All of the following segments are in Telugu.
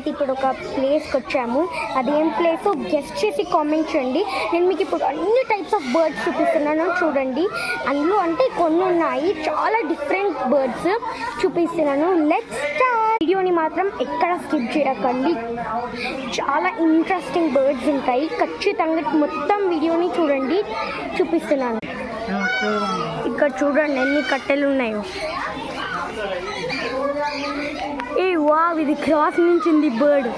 మేమైతే ఇప్పుడు ఒక ప్లేస్కి వచ్చాము. అదేం ప్లేస్ గెస్ట్ చేసి కామెంట్ చేయండి. నేను మీకు ఇప్పుడు అన్ని టైప్స్ ఆఫ్ బర్డ్స్ చూపిస్తున్నాను చూడండి. అందులో అంటే కొన్ని ఉన్నాయి, చాలా డిఫరెంట్ బర్డ్స్ చూపిస్తున్నాను. Let's start. వీడియోని మాత్రం ఎక్కడ స్కిప్ చేయకండి, చాలా ఇంట్రెస్టింగ్ బర్డ్స్ ఉంటాయి. ఖచ్చితంగా మొత్తం వీడియోని చూడండి. చూపిస్తున్నాను. ఇక్కడ చూడండి ఎన్ని కట్టెలు ఉన్నాయో. ఏ వావ్, ఇది క్రాస్ నుంచి బర్డ్.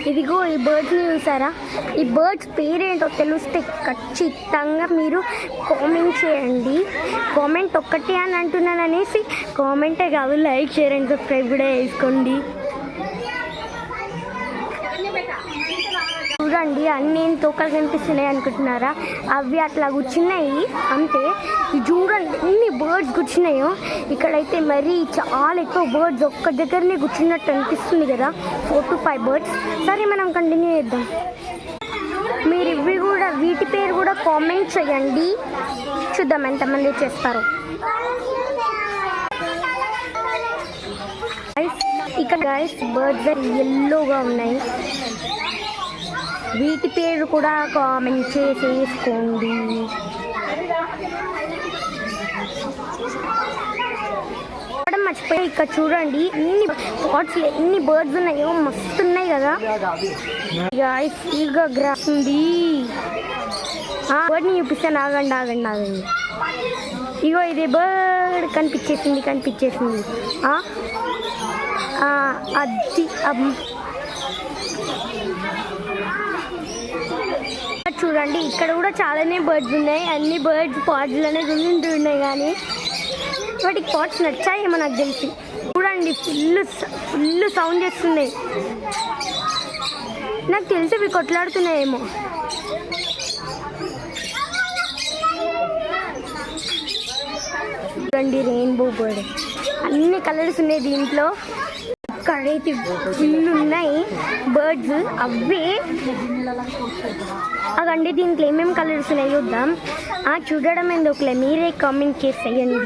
ఇదిగో ఈ బర్డ్స్ని చూసారా? ఈ బర్డ్స్ పేరేంటో తెలిస్తే ఖచ్చితంగా మీరు కామెంట్ చేయండి. కామెంట్ ఒక్కటి అని అంటున్నాను అనేసి కామెంటే కాదు, లైక్ షేర్ అండ్ సబ్స్క్రైబ్ కూడా వేసుకోండి. చూడండి అన్నీ తోకలు కనిపిస్తున్నాయి అనుకుంటున్నారా? అవి అట్లా కూర్చున్నాయి అంతే. చూడండి ఎన్ని బర్డ్స్ కూర్చున్నాయో. ఇక్కడైతే మరీ చాలా ఎక్కువ బర్డ్స్ ఒక్క దగ్గరనే కూర్చున్నట్టు అనిపిస్తుంది కదా, 4 to 5 బర్డ్స్. సరే మనం కంటిన్యూ చేద్దాం. మీరు ఇవి కూడా వీటి పేరు కూడా కామెంట్ చేయండి, చూద్దాం ఎంతమంది చేస్తారు. ఇక్కడ గైస్ బర్డ్స్ ఎల్లోగా ఉన్నాయి, వీటి పేరు కూడా కామెంట్ చేసేసుకోండి. మర్చిపోయి ఇక్కడ చూడండి ఎన్ని పాట్స్ ఎన్ని బర్డ్స్ ఉన్నాయో, మస్తు ఉన్నాయి కదా. ఇక గ్రాస్ ఉంది, బర్డ్ని చూపిస్తాను. ఆగండి. ఇగో ఇది బర్డ్ కనిపించేసింది. అది చూడండి ఇక్కడ కూడా చాలానే బర్డ్స్ ఉన్నాయి. అన్ని బర్డ్స్ పాట్స్లోనే ఉన్నాయి, కానీ వాటికి పాట్స్ నచ్చాయేమో నాకు తెలిసి. చూడండి ఫుల్ సౌండ్ చేస్తున్నాయి. నాకు తెలిసి ఇవి కొట్లాడుతున్నాయేమో. చూడండి రెయిన్బో బర్డ్, అన్ని కలర్స్ ఉన్నాయి దీంట్లో. ఇక్కడైతే ఫుల్ ఉన్నాయి బర్డ్స్. అవే అదండి దీంట్లో ఏమేమి కలర్స్ ఉన్నాయి చూద్దాం. చూడడం ఎందుకులే, మీరే కామెంట్ చేసేయండి.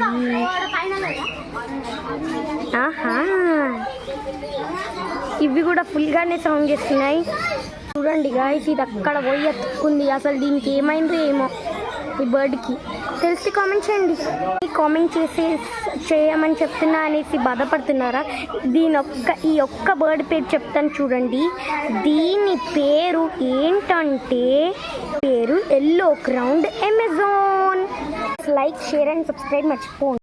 ఆహా, ఇవి కూడా ఫుల్గానే సౌండ్ చేస్తున్నాయి. చూడండి గాయ్స్, ఇది అక్కడ పోయి ఎత్తుకుంది. అసలు దీనికి ఏమైందో ఏమో ఈ బర్డ్కి తెలిసి కామెంట్ చేయండి. కామెంట్ చేయమని చెప్తున్నా అనేసి బాధపడుతున్నారా? ఈ ఒక్క బర్డ్ పేరు చెప్తాను చూడండి. దీని పేరు ఏంటంటే yellow crowned Amazon. Like share and subscribe మర్చిపోండి.